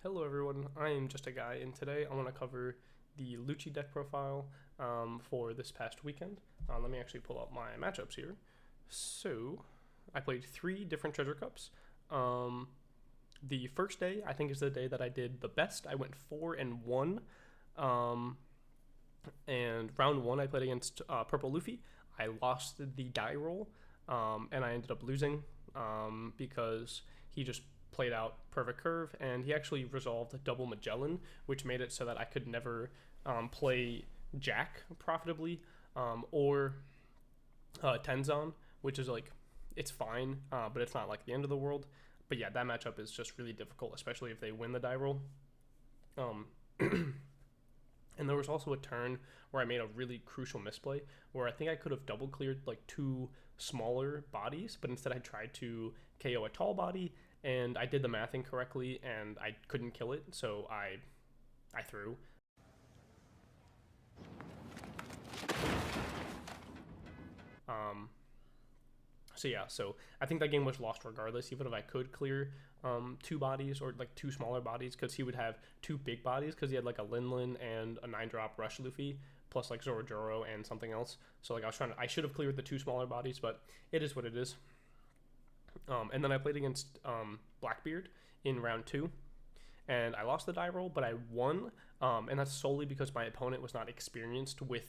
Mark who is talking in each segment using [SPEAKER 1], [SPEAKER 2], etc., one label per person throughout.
[SPEAKER 1] Hello everyone, I am just a guy, and today I want to cover the Lucci deck profile for this past weekend. Let me actually pull up my matchups here. So, I played 3 different treasure cups. The first day, I think, is the day that I did the best. I went 4-1, and round 1 I played against Purple Luffy. I lost the die roll, and I ended up losing because he just played out perfect curve, and he actually resolved double Magellan, which made it so that I could never play Jack profitably, or Tenzon, which is like, it's fine, but it's not like the end of the world. But yeah, that matchup is just really difficult, especially if they win the die roll. Um, and there was also a turn where I made a really crucial misplay where I think I could have double cleared like 2 smaller bodies, but instead I tried to KO a tall body, and I did the math incorrectly and I couldn't kill it, so I threw. Um, so I think that game was lost regardless, even if I could clear 2 bodies or like 2 smaller bodies, because he would have 2 big bodies because he had like a Lin and a 9-drop Rush Luffy plus like Zoro and something else. So like I should have cleared the 2 smaller bodies, but it is what it is. And then I played against Blackbeard in round 2, and I lost the die roll, but I won, and that's solely because my opponent was not experienced with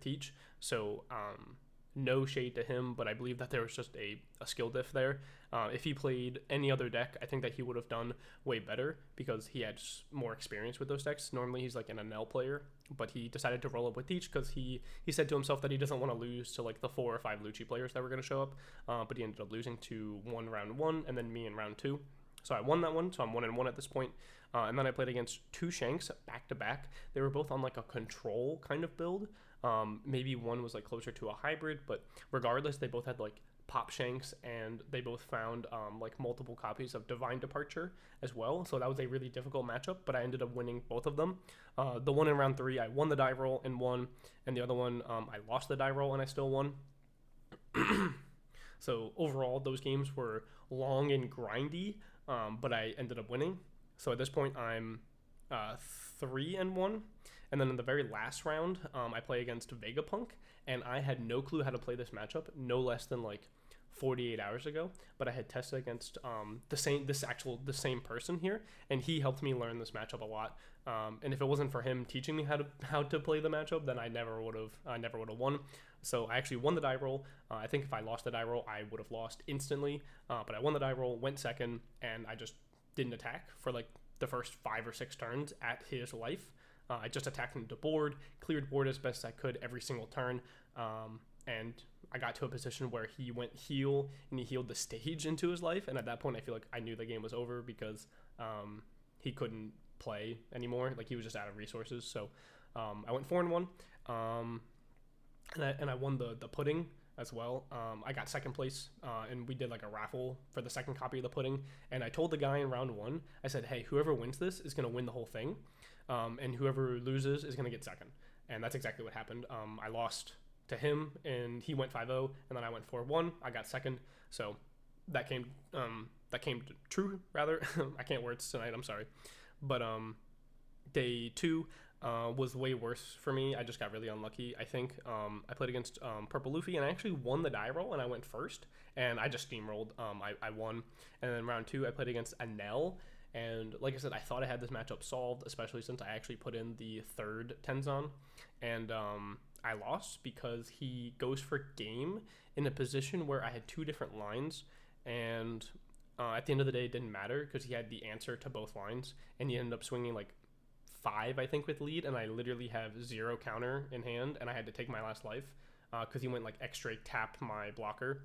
[SPEAKER 1] Teach. So no shade to him, but I believe that there was just a skill diff there. If he played any other deck, I think that he would have done way better because he had more experience with those decks. Normally he's like an NL player, but he decided to roll up with Teach because he said to himself that he doesn't want to lose to like the 4 or 5 Lucci players that were going to show up, but he ended up losing to one round 1 and then me in round 2. So I won that one, so I'm 1-1 at this point. And then I played against 2 Shanks back to back. They were both on like a control kind of build. Maybe one was like closer to a hybrid, but regardless, they both had like pop shanks, and they both found like multiple copies of Divine Departure as well. So that was a really difficult matchup, but I ended up winning both of them. The one in round 3, I won the die roll and won, and the other one, I lost the die roll and I still won. So overall, those games were long and grindy, but I ended up winning. So at this point, I'm 3-1. And then in the very last round, I play against Vegapunk, and I had no clue how to play this matchup, no less than like 48 hours ago. But I had tested against the same person here, and he helped me learn this matchup a lot. And if it wasn't for him teaching me how to play the matchup, then I never would have won. So I actually won the die roll. I think if I lost the die roll, I would have lost instantly. But I won the die roll, went second, and I just didn't attack for like the first 5 or 6 turns at his life. I just attacked him to board, cleared board as best as I could every single turn, and I got to a position where he went heal, and he healed the stage into his life, and at that point I feel like I knew the game was over because he couldn't play anymore. Like, he was just out of resources. So I went 4-1, and I won the pudding as well. I got second place, and we did like a raffle for the second copy of the pudding, and I told the guy in round 1, I said, hey, whoever wins this is going to win the whole thing, and whoever loses is going to get second. And that's exactly what happened. I lost to him, and he went 5-0, and then I went 4-1. I got second, so that came true, rather. I can't words tonight, I'm sorry. But day 2 was way worse for me. I just got really unlucky, I think. I played against Purple Luffy, and I actually won the die roll, and I went first, and I just steamrolled. I won. And then round 2, I played against Anel, and like I said, I thought I had this matchup solved, especially since I actually put in the 3rd Tenzon, and I lost because he goes for game in a position where I had 2 different lines, and at the end of the day, it didn't matter because he had the answer to both lines, and he ended up swinging like 5, I think, with lead, and I literally have 0 counter in hand, and I had to take my last life because he went like extra tap my blocker,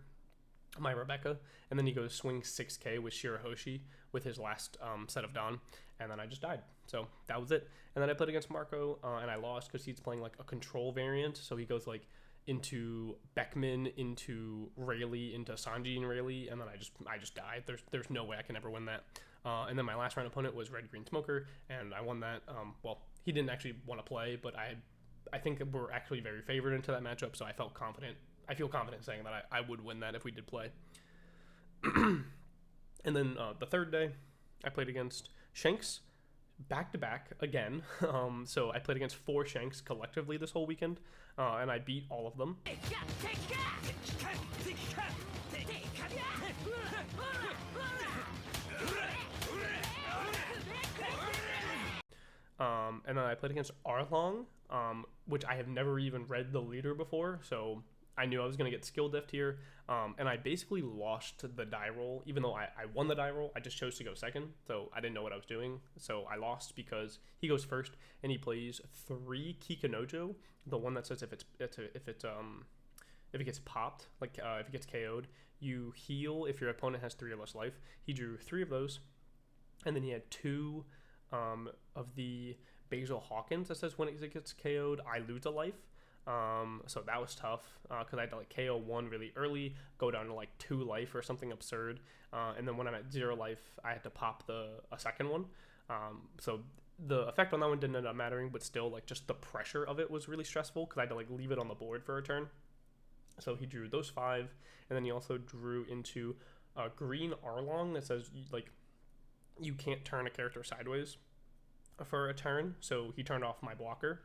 [SPEAKER 1] my Rebecca, and then he goes swing 6k with Shirahoshi with his last set of Dawn, and then I just died. So that was it. And then I played against Marco, and I lost because he's playing like a control variant, so he goes like into Beckman, into Rayleigh, into Sanji and Rayleigh, and then I just died. There's no way I can ever win that. And then my last round opponent was Red Green Smoker, and I won that. Well, he didn't actually want to play, but I think we're actually very favored into that matchup, so I felt confident. I feel confident saying that I would win that if we did play. And then the third day, I played against Shanks back to back again. So I played against 4 Shanks collectively this whole weekend, and I beat all of them. And then I played against Arlong, which I have never even read the leader before, so I knew I was going to get skill diffed here. And I basically lost the die roll. Even though I won the die roll, I just chose to go second, so I didn't know what I was doing. So I lost because he goes first, and he plays 3 Kikanojo, the one that says if it gets popped, like if it gets KO'd, you heal if your opponent has 3 or less life. He drew 3 of those, and then he had 2 of the Basil Hawkins that says when it gets KO'd, I lose a life. So that was tough because I had to like KO 1 really early, go down to like 2 life or something absurd, and then when I'm at 0 life, I had to pop a second one. So the effect on that one didn't end up mattering, but still, like, just the pressure of it was really stressful because I had to like leave it on the board for a turn. So he drew those 5, and then he also drew into a green Arlong that says like you can't turn a character sideways for a turn. So he turned off my blocker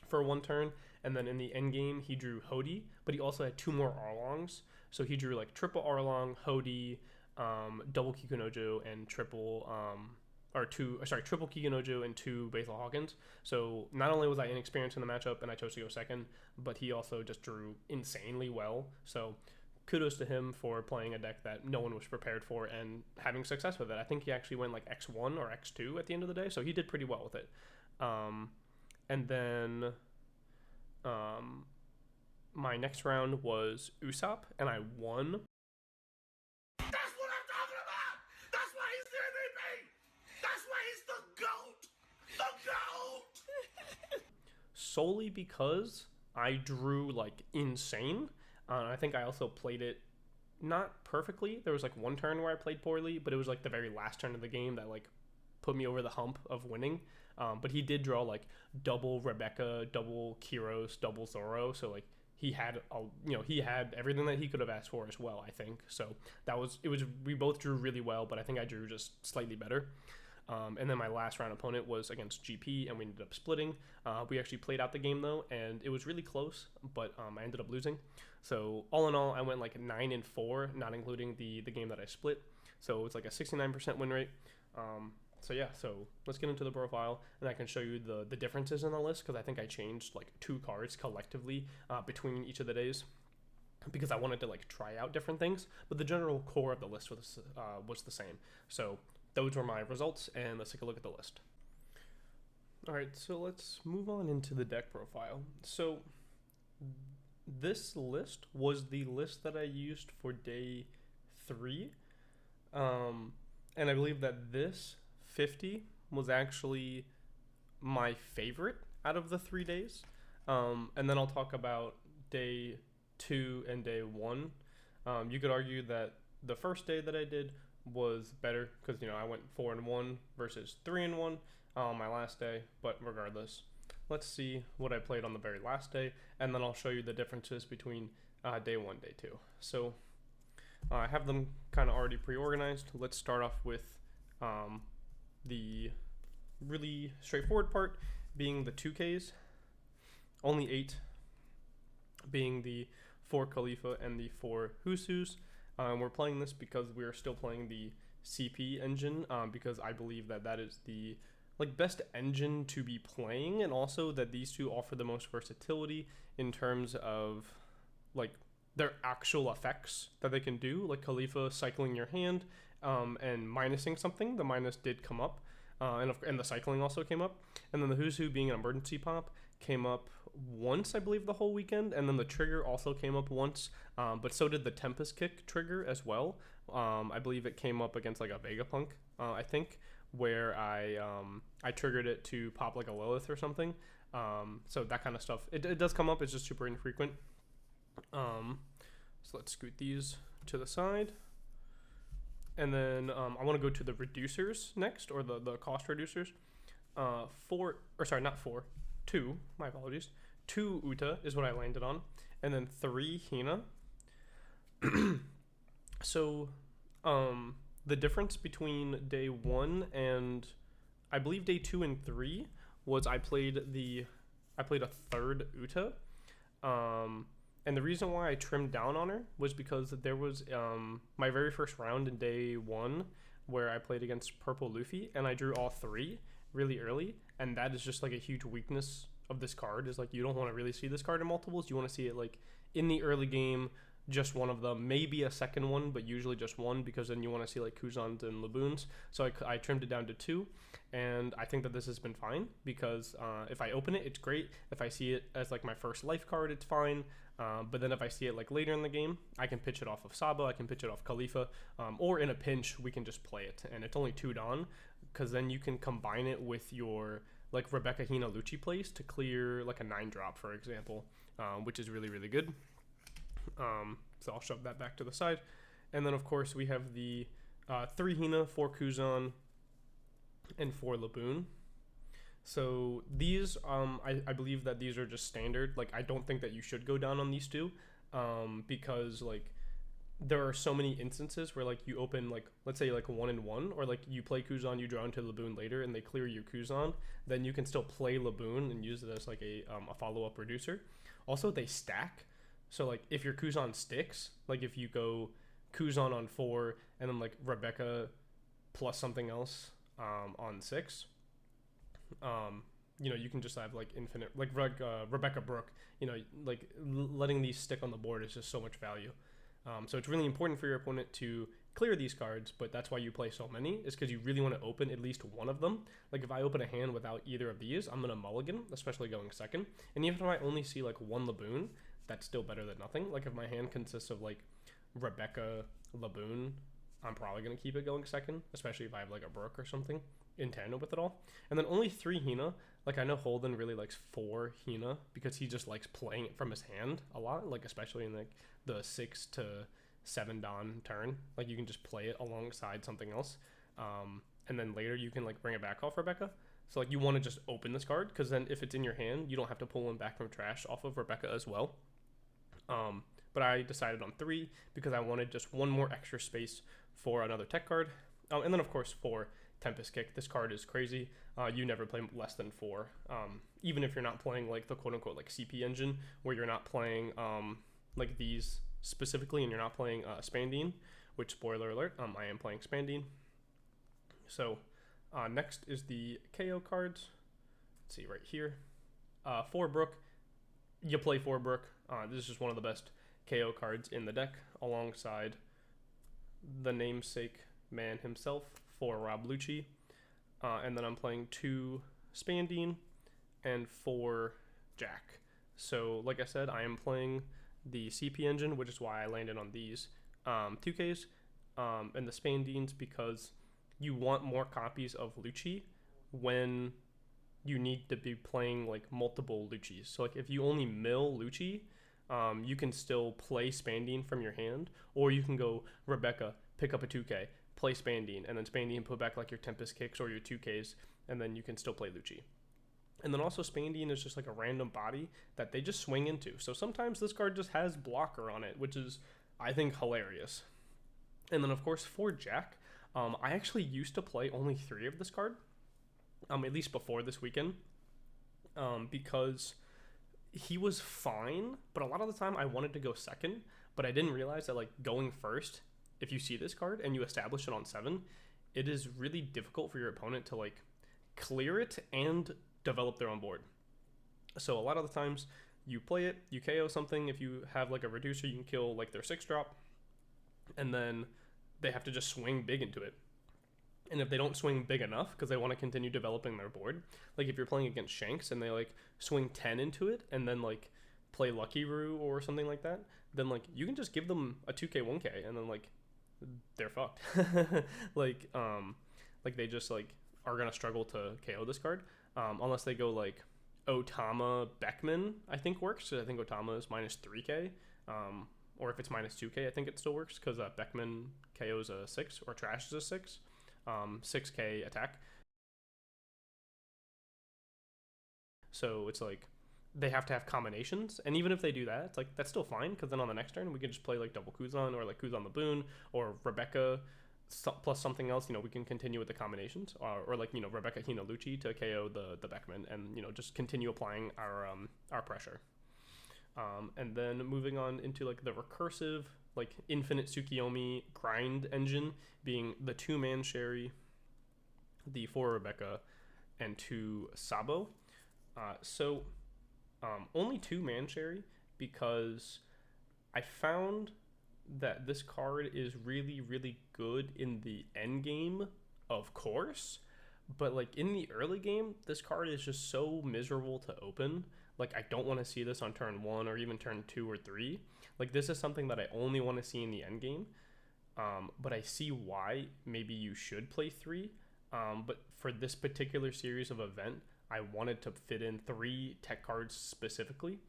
[SPEAKER 1] for 1 turn, and then in the end game he drew Hody, but he also had 2 more Arlongs. So he drew like triple Arlong, Hody, double Kikunojo, and triple Kikunojo and 2 Basil Hawkins. So not only was I inexperienced in the matchup and I chose to go second, but he also just drew insanely well. So kudos to him for playing a deck that no one was prepared for and having success with it. I think he actually went like X1 or X2 at the end of the day, so he did pretty well with it. And then my next round was Usopp, and I won.
[SPEAKER 2] That's what I'm talking about! That's why he's the MVP! That's why he's the GOAT! The GOAT!
[SPEAKER 1] Solely because I drew like insane. I think I also played it not perfectly. There was like 1 turn where I played poorly, but it was like the very last turn of the game that like put me over the hump of winning. But he did draw like double Rebecca, double Kiros, double Zoro. So like he had he had everything that he could have asked for as well, I think. So we both drew really well, but I think I drew just slightly better. And then my last round opponent was against GP, and we ended up splitting. We actually played out the game though, and it was really close, but I ended up losing. So all in all, I went like 9-4, not including the game that I split. So it's like a 69% win rate. So yeah, so let's get into the profile, and I can show you the differences in the list, because I think I changed like 2 cards collectively between each of the days, because I wanted to like try out different things, but the general core of the list was the same. So those were my results, and let's take a look at the list. All right, so let's move on into the deck profile. So this list was the list that I used for day 3, and I believe that this 50 was actually my favorite out of the 3 days. And then I'll talk about day 2 and day 1. You could argue that the first day that I did was better because I went 4-1 versus 3-1 my last day, but regardless, let's see what I played on the very last day, and then I'll show you the differences between day 1, day 2. So I have them kind of already pre-organized. Let's start off with the really straightforward part being the 2Ks, only 8 being the 4 Khalifa and the 4 Husus. We're playing this because we're still playing the CP engine, because I believe that is the best engine to be playing, and also that these 2 offer the most versatility in terms of their actual effects that they can do, like Khalifa cycling your hand and minusing something. The minus did come up, and the cycling also came up, and then the Husu being an emergency pop came up once, I believe, the whole weekend, and then the trigger also came up once, but so did the Tempest Kick trigger as well. I believe it came up against like a Vegapunk, I think, where I triggered it to pop like a Lilith or something. So that kind of stuff, it does come up. It's just super infrequent. So let's scoot these to the side, and then I want to go to the reducers next, or the cost reducers. 2, my apologies. 2 Uta is what I landed on, and then 3 Hina. So The difference between day 1 and I believe day 2 and 3 was I played a third Uta. And the reason why I trimmed down on her was because there was my very first round in day 1 where I played against Purple Luffy and I drew all 3 really early, and that is just like a huge weakness of this card. Is like you don't want to really see this card in multiples. You want to see it like in the early game, just one of them, maybe a second one, but usually just one, because then you want to see like Kuzans and Laboons. So I trimmed it down to 2, and I think that this has been fine because if I open it, it's great. If I see it as like my first life card, it's fine. But then if I see it like later in the game, I can pitch it off of Saba, I can pitch it off Khalifa, or in a pinch, we can just play it. And it's only 2 Don, because then you can combine it with your like Rebecca Hina Lucci plays to clear like a 9-drop, for example, which is really, really good. So I'll shove that back to the side. And then, of course, we have the 3 Hina, 4 Kuzan, and 4 Laboon. So these, I believe that these are just standard. Like, I don't think that you should go down on these 2, because, like, there are so many instances where, like, you open, like, let's say, like, 1 and 1, or, like, you play Kuzan, you draw into Laboon later, and they clear your Kuzan, then you can still play Laboon and use it as, like, a follow-up reducer. Also, they stack. So, like, if your Kuzan sticks, like, if you go Kuzan on 4 and then, like, Rebecca plus something else on 6, you know, you can just have, like, infinite, like, Rebecca Brooke, you know, like, letting these stick on the board is just so much value. So it's really important for your opponent to clear these cards, but that's why you play so many, is because you really want to open at least one of them. Like, if I open a hand without either of these, I'm going to mulligan, especially going second. And even if I only see, like, 1 Laboon, that's still better than nothing. Like, if my hand consists of, like, Rebecca, Laboon, I'm probably going to keep it going second, especially if I have, like, a Brooke or something in tandem with it all. And then only 3 Hina. Like, I know Holden really likes 4 Hina because he just likes playing it from his hand a lot, like, especially in, like, the 6 to 7 Don turn. Like, you can just play it alongside something else. And then later you can, like, bring it back off Rebecca. So, like, you want to just open this card, because then if it's in your hand, you don't have to pull him back from trash off of Rebecca as well. But I decided on 3 because I wanted just one more extra space for another tech card. And then, of course, 4 Tempest Kick. This card is crazy. You never play less than 4. Even if you're not playing, like, the quote-unquote, like, CP engine, where you're not playing, like, these specifically, and you're not playing Spandine, which, spoiler alert, I am playing Spandine. So, next is the KO cards. Let's see, right here. 4 Brooke. You play 4 Brooke. This is just one of the best KO cards in the deck, alongside the namesake man himself, 4 Rob Lucci. And then I'm playing 2 Spandine and 4 Jack. So, like I said, I am playing the CP engine, which is why I landed on these 2Ks, and the Spandines, because you want more copies of Lucci when you need to be playing, like, multiple Luccis. So, like, if you only mill Lucci, you can still play Spandine from your hand, or you can go Rebecca, pick up a 2K, play Spandine, and then Spandine put back, like, your Tempest Kicks or your 2Ks, and then you can still play Lucci. And then also Spandine is just, like, a random body that they just swing into. So sometimes this card just has blocker on it, which is, I think, hilarious. And then, of course, for Jack, I actually used to play only 3 of this card, at least before this weekend, because he was fine, but a lot of the time I wanted to go second, but I didn't realize that, like, going first, if you see this card and you establish it on 7, it is really difficult for your opponent to, like, clear it and develop their own board. So a lot of the times you play it, you KO something. If you have, like, a reducer, you can kill, like, their 6-drop, and then they have to just swing big into it. And if they don't swing big enough because they want to continue developing their board, like, if you're playing against Shanks and they, like, swing 10 into it and then, like, play Lucky Roo or something like that, then, like, you can just give them a 2K 1K and then, like, they're fucked. like they just, like, are gonna struggle to KO this card, unless they go, like, Otama Beckman, I think works. I think Otama is minus 3K, or if it's minus 2K, I think it still works, because Beckman KOs a 6 or trashes a 6. 6K attack. So it's like they have to have combinations, and even if they do that, it's like that's still fine, because then on the next turn we can just play, like, double Kuzan or, like, Kuzan Laboon or Rebecca plus something else, we can continue with the combinations, or like Rebecca Hina Lucci to KO the Beckman, and just continue applying our pressure. And then moving on into like the recursive, like infinite Tsukiyomi grind engine, being the 2-man Sherry, the 4 Rebecca, and 2 Sabo. So only 2-man Sherry, because I found that this card is really, really good in the end game, of course, but like in the early game, this card is just so miserable to open. Like, I don't want to see this on turn 1 or even turn 2 or 3. Like, this is something that I only want to see in the end game. But I see why maybe you should play 3. But for this particular series of event, I wanted to fit in 3 tech cards specifically.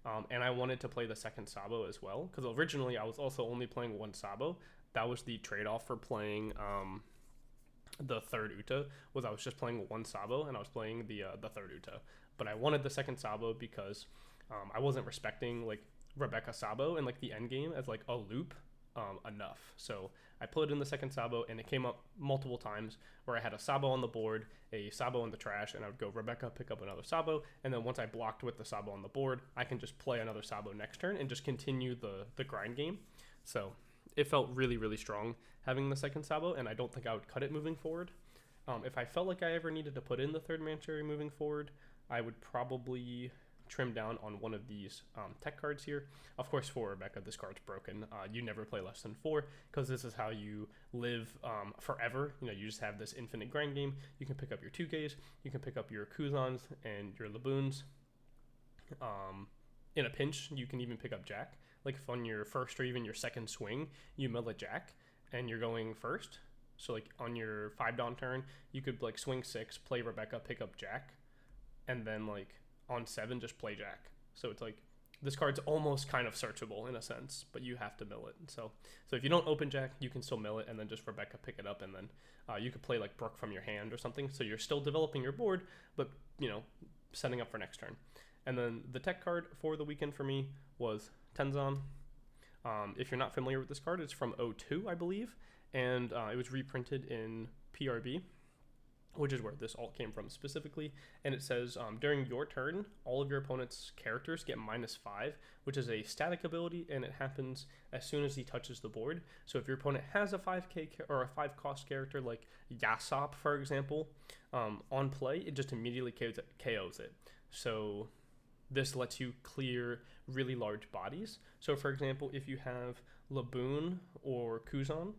[SPEAKER 1] And I wanted to play the second Sabo as well, because originally I was also only playing 1 Sabo. That was the trade-off for playing the third Uta, was I was just playing 1 Sabo, and I was playing the third Uta. But I wanted the second Sabo because I wasn't respecting like Rebecca Sabo and like the end game as like a loop enough. So I put in the second Sabo, and it came up multiple times where I had a Sabo on the board, a Sabo in the trash, and I would go Rebecca, pick up another Sabo, and then once I blocked with the Sabo on the board, I can just play another Sabo next turn and just continue the grind game. So it felt really, really strong having the second Sabo, and I don't think I would cut it moving forward. If I felt like I ever needed to put in the third Manchuri moving forward, I would probably trim down on one of these tech cards here. Of course, for Rebecca, this card's broken. You never play less than 4, because this is how you live forever. You just have this infinite grind game. You can pick up your 2Ks, you can pick up your Kuzans and your Laboons. In a pinch, you can even pick up Jack. Like if on your first or even your second swing, you mill a Jack and you're going first. So like on your 5 Dawn turn, you could like swing 6, play Rebecca, pick up Jack, and then like on 7 just play Jack. So it's like this card's almost kind of searchable in a sense, but you have to mill it. So if you don't open Jack, you can still mill it and then just Rebecca pick it up, and then you could play like Brook from your hand or something. So you're still developing your board, but setting up for next turn. And then the tech card for the weekend for me was Tenzan. If you're not familiar with this card, it's from 02, I believe, and it was reprinted in PRB, which is where this alt came from specifically. And it says, during your turn, all of your opponent's characters get -5, which is a static ability, and it happens as soon as he touches the board. So if your opponent has a 5k or a 5 cost character like Yasop, for example, on play, it just immediately KOs it. So this lets you clear really large bodies. So for example, if you have Laboon or Kuzan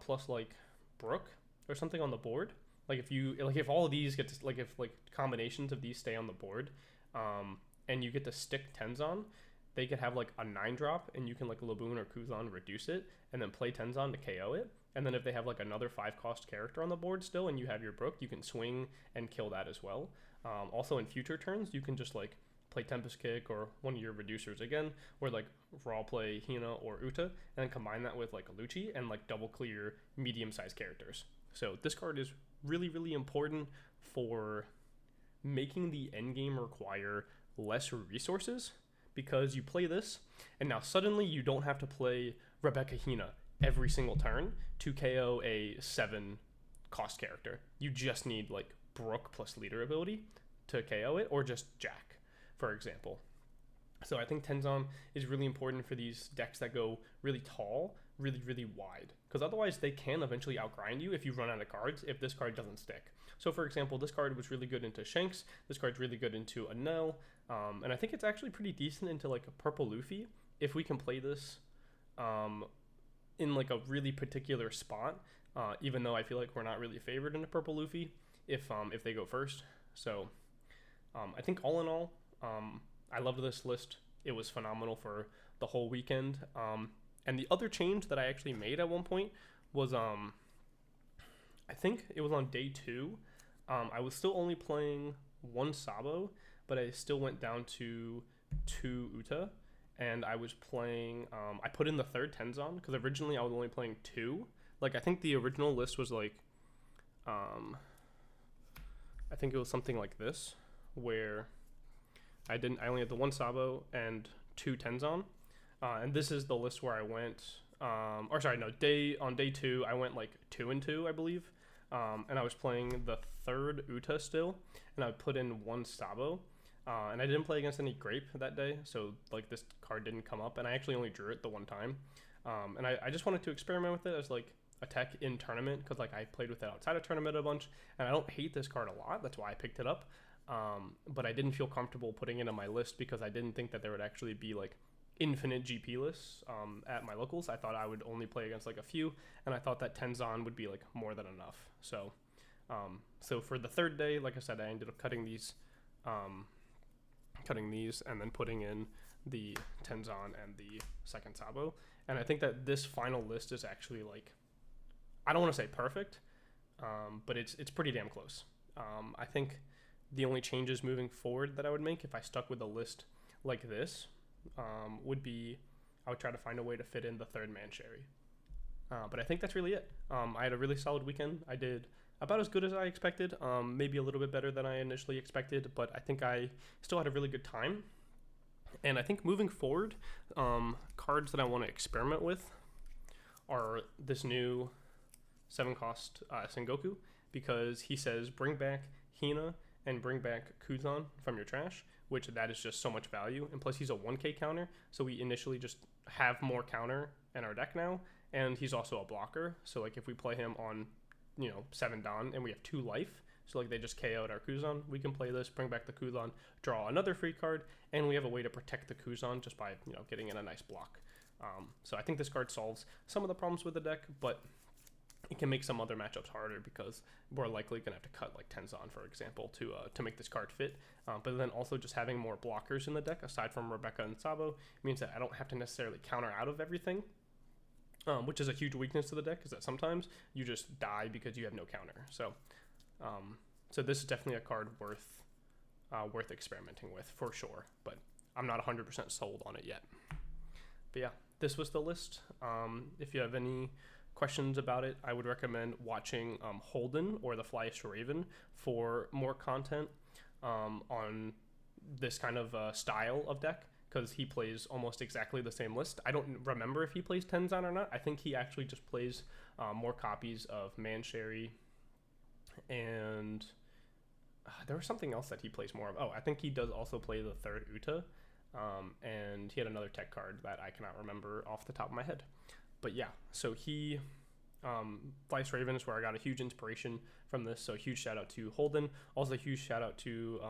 [SPEAKER 1] plus like Brook or something on the board, like if all of these get to, like if like combinations of these stay on the board, and you get to stick Tenzan, they could have like a 9-drop, and you can like Laboon or Kuzan reduce it and then play Tenzan to KO it. And then if they have like another 5 cost character on the board still, and you have your Brook, you can swing and kill that as well. Also in future turns, you can just like play Tempest Kick or one of your reducers again, or like raw play Hina or Uta, and then combine that with like a Lucci and like double clear medium-sized characters. So this card is really, really important for making the endgame require less resources, because you play this, and now suddenly you don't have to play Rebecca Hina every single turn to KO a 7 cost character. You just need like Brook plus leader ability to KO it, or just Jack, for example. So I think Tenzan is really important for these decks that go really tall, really, really wide, because otherwise they can eventually outgrind you if you run out of cards if this card doesn't stick. So for example, this card was really good into Shanks, this card's really good into Anel, and I think it's actually pretty decent into like a Purple Luffy if we can play this in like a really particular spot, even though I feel like we're not really favored in a Purple Luffy if they go first. So I think all in all, I loved this list. It was phenomenal for the whole weekend. And the other change that I actually made at one point was, I think it was on day 2. I was still only playing 1 Sabo, but I still went down to 2 Uta. And I was playing, I put in the third Tenzan, because originally I was only playing 2. Like, I think the original list was like, I think it was something like this, where I only had the 1 Sabo and 2 Tenzan. And this is the list where I went or sorry, no, on day 2 I went like 2-2, I believe. And I was playing the third Uta still, and I put in 1 Sabo. And I didn't play against any Grape that day, so like this card didn't come up, and I actually only drew it the one time. And I just wanted to experiment with it as like a tech in tournament, because like I played with it outside of tournament a bunch, and I don't hate this card a lot. That's why I picked it up. But I didn't feel comfortable putting it on my list because I didn't think that there would actually be like infinite GP lists at my locals. I thought I would only play against like a few, and I thought that Tenzan would be like more than enough. So for the third day, like I said, I ended up cutting these and then putting in the Tenzan and the second Sabo. And I think that this final list is actually like, I don't want to say perfect, but it's pretty damn close. I think the only changes moving forward that I would make if I stuck with a list like this would be I would try to find a way to fit in the third Mancherry. But I think that's really it. I had a really solid weekend. I did about as good as I expected, maybe a little bit better than I initially expected, but I think I still had a really good time. And I think moving forward, cards that I want to experiment with are this new 7-cost Sengoku, because he says bring back Hina and bring back Kuzan from your trash, which that is just so much value. And plus he's a 1k counter, so we initially just have more counter in our deck now, and he's also a blocker. So like if we play him on 7 Don and we have 2 life, so like they just KO'd our Kuzan, we can play this, bring back the Kuzan, draw another free card, and we have a way to protect the Kuzan just by getting in a nice block. So I think this card solves some of the problems with the deck, but it can make some other matchups harder because we're likely going to have to cut like Tenzan, for example, to make this card fit. But then also just having more blockers in the deck, aside from Rebecca and Sabo, means that I don't have to necessarily counter out of everything, which is a huge weakness to the deck, is that sometimes you just die because you have no counter. So this is definitely a card worth experimenting with for sure, but I'm not 100% sold on it yet. But yeah, this was the list. If you have any questions about it, I would recommend watching Holden or the Flyest Raven for more content on this kind of style of deck, because he plays almost exactly the same list. I don't remember if he plays Tenzan or not. I think he actually just plays more copies of Mancherry, and there was something else that he plays more of. Oh, I think he does also play the third Uta, and he had another tech card that I cannot remember off the top of my head. But yeah, so he, Flyest Raven is where I got a huge inspiration from this, so huge shout out to Holden. Also a huge shout out to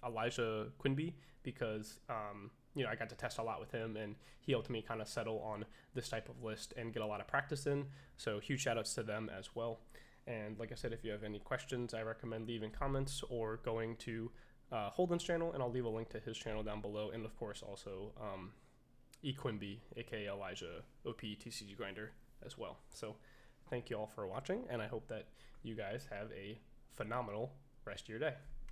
[SPEAKER 1] Elijah Quinby, because I got to test a lot with him, and he helped me kind of settle on this type of list and get a lot of practice in. So huge shout outs to them as well. And like I said, if you have any questions, I recommend leaving comments or going to Holden's channel, and I'll leave a link to his channel down below. And of course also Quimby, aka Elijah OP TCG Grinder as well. So thank you all for watching, and I hope that you guys have a phenomenal rest of your day.